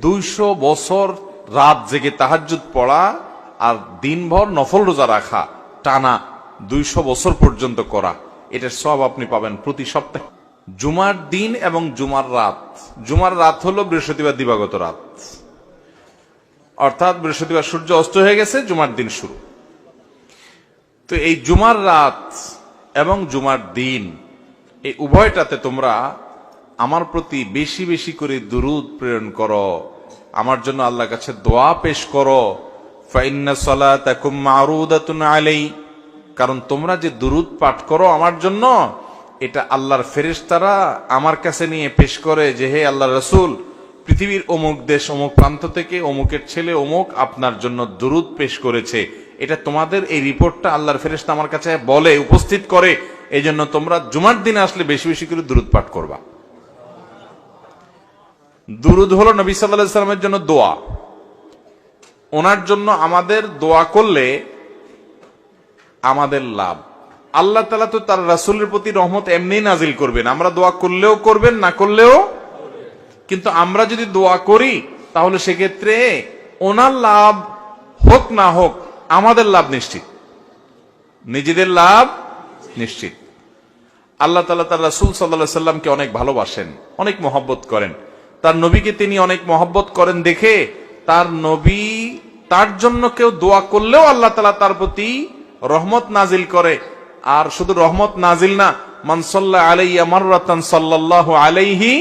200 বছর রাত জেগে তাহাজ্জুদ পড়া আর দিনভর নফল রোজা রাখা, টানা 200 বছর পর্যন্ত করা, এটার সব আপনি পাবেন প্রতি সপ্তাহে। জুমার দিন এবং জুমার রাত, জুমার রাত হলো বৃহস্পতিবার দিবাগত রাত, অর্থাৎ বৃহস্পতিবার সূর্য অস্ত হয়ে গেছে, জুমার দিন শুরু। তো এই জুমার রাত এবং জুমার দিন, এই উভয়টাতে তোমরা আমার প্রতি বেশি বেশি করে দুরূদ প্রেরণ করো, আমার জন্য আল্লাহর কাছে দোয়া পেশ করো। ফাইন্না সালাতাকুম মারুদাতুন আলাই, কারণ তোমরা যে দুরূদ পাঠ করো আমার জন্য, এটা আল্লাহর ফেরেশতারা আমার কাছে নিয়ে পেশ করে যে হে আল্লাহর রাসূল, পৃথিবীর অমুক দেশ অমুক প্রান্ত থেকে অমুকের ছেলে অমুক আপনার জন্য দুরূদ পেশ করেছে। এটা তোমাদের এই রিপোর্টটা আল্লাহর ফেরেশতা আমার কাছে বলে, উপস্থিত করে। এই জন্য তোমরা জুমার দিনে আসলে বেশি বেশি করে দুরূদ পাঠ করবা। দুরূদ হলো নবী সাল্লাল্লাহু আলাইহি ওয়াসাল্লামের জন্য দোয়া। ওনার জন্য আমাদের দোয়া করলে আমাদের লাভ। আল্লাহ তাআলা তো তার রাসূলের প্রতি রহমত এমনি নাজিল করবেন, আমরা দোয়া করলেও করবেন, না করলেও। কিন্তু আমরা যদি দোয়া করি তাহলে সেক্ষেত্রে ওনার লাভ হোক না হোক আমাদের লাভ নিশ্চিত, নিজেদের লাভ নিশ্চিত। আল্লাহ তাআলা তার রাসূল সাল্লাল্লাহু আলাইহি সাল্লামকে অনেক ভালোবাসেন, অনেক মহব্বত করেন। তার নবীকে তিনি অনেক মহব্বত করেন দেখে তার নবী, তার জন্য কেউ দোয়া করলেও আল্লাহ তাআলা তার প্রতি রহমত নাজিল করে। আর শুধু রহমত নাজিল না, মান সাল্লা আলাইয়া মাররাতান সাল্লাল্লাহু আলাইহি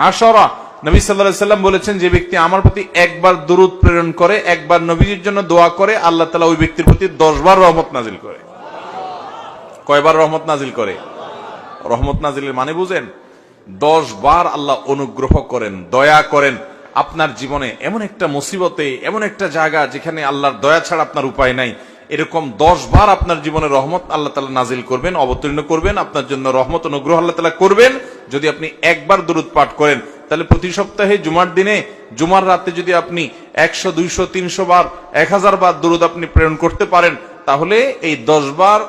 আশরা, নবী সাল্লাল্লাহু আলাইহি সাল্লাম বলেছেন যে ব্যক্তি আমার প্রতি একবার দুরূদ প্রেরণ করে, একবার নবীজির জন্য দোয়া করে, আল্লাহ তাআলা ওই ব্যক্তির প্রতি 10 বার রহমত নাজিল করে। কয়বার রহমত নাজিল করে? রহমত নাজিলের মানে বুঝেন? 10 বার আল্লাহ অনুগ্রহ করেন, দয়া করেন। আপনার জীবনে এমন একটা মুসিবতে, এমন একটা জায়গা যেখানে আল্লাহর দয়া ছাড়া আপনার উপায় নাই, এরকম 10 বার আপনার জীবনে রহমত আল্লাহ তাআলা নাজিল করবেন, অবতীর্ণ করবেন, আপনার জন্য রহমত অনুগ্রহ আল্লাহ তাআলা করবেন যদি আপনি একবার দুরূদ পাঠ করেন। তাহলে প্রতি সপ্তাহে জুমার দিনে, জুমার রাতে যদি আপনি 100, 200, 300 বার, 1000 বার দুরূদ আপনি প্রেরণ করতে পারেন, তাহলে এই 10 বার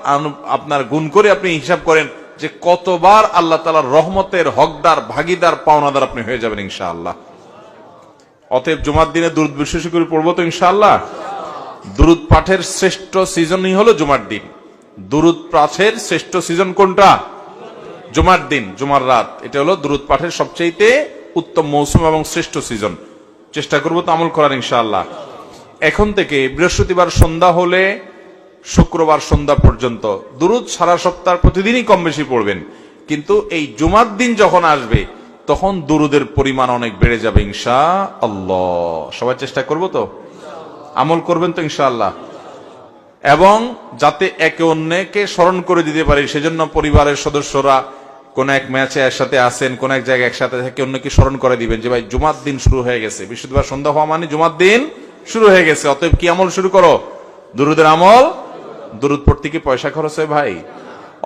আপনার গুণ করে আপনি হিসাব করেন যে কতবার আল্লাহ তাআলার রহমতের হকদার, ভাগীদার, পাওনাদার আপনি হয়ে যাবেন ইনশাআল্লাহ। অতএব জুমার দিনে দুরূদ বিশেষ করে পড়বো তো ইনশাআল্লাহ। দুরূদ পাঠের শ্রেষ্ঠ সিজনই হলো জুমার দিন। দুরূদ পাঠের শ্রেষ্ঠ সিজন কোনটা? জুমার দিন, জুমার রাত। এটা হলো দুরূদ পাঠের সবচেয়ে উত্তম মৌসুম এবং শ্রেষ্ঠ সিজন। চেষ্টা করবো তো আমল করার ইনশাআল্লাহ। এখন থেকে বৃহস্পতিবার সন্ধ্যা হলে শুক্রবার সন্ধ্যা পর্যন্ত দুরূদ সারা সপ্তাহ প্রতিদিনই কম বেশি পড়বেন, কিন্তু এই জুমার দিন যখন আসবে তখন দুরূদের পরিমাণ অনেক বেড়ে যাবে ইনশাআল্লাহ। সবাই চেষ্টা করবো তো, আমল করবেন তো ইনশাআল্লাহ। এবং যাতে একে অন্যকে স্মরণ করে দিতে পারি সেজন্য পরিবারের সদস্যরা কোন এক ম্যাচে একসাথে আসেন, কোন এক জায়গায় একসাথে থেকে অন্যকে স্মরণ করে দিবেন যে ভাই জুমার দিন শুরু হয়ে গেছে, বৃহস্পতিবার সন্ধ্যা হওয়া মানে জুমার দিন শুরু হয়ে গেছে। অতএব কি আমল শুরু করো? দুরূদের আমল। দুরূদ পড়তে কি পয়সা খরচ হয় ভাই?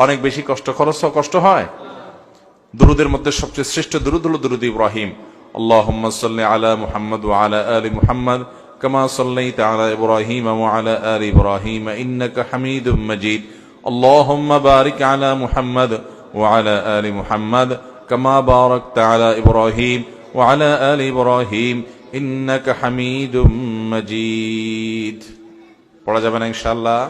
অনেক বেশি কষ্ট হয়। দুরূদের মধ্যে সবচেয়ে শ্রেষ্ঠ দুরূদ হলো দুরূদ ইব্রাহিম। আল্লাহুম্মা সাল্লি আলা মুহাম্মাদ ওয়া আলা আলি মুহাম্মাদ কামা সাল্লাইতা আলা ইব্রাহিম ওয়া আলা আলি ইব্রাহিম ইন্নাকা হামিদুম মাজিদ। আল্লাহুম্মা বারিক আলা মুহাম্মাদ ওয়া আলা আলি মুহাম্মাদ কামা বারাকতা আলা ইব্রাহিম ওয়া আলা আলি ইব্রাহিম ইন্নাকা হামিদুম মাজিদ। পড়া যাবে না ইনশাআল্লাহ।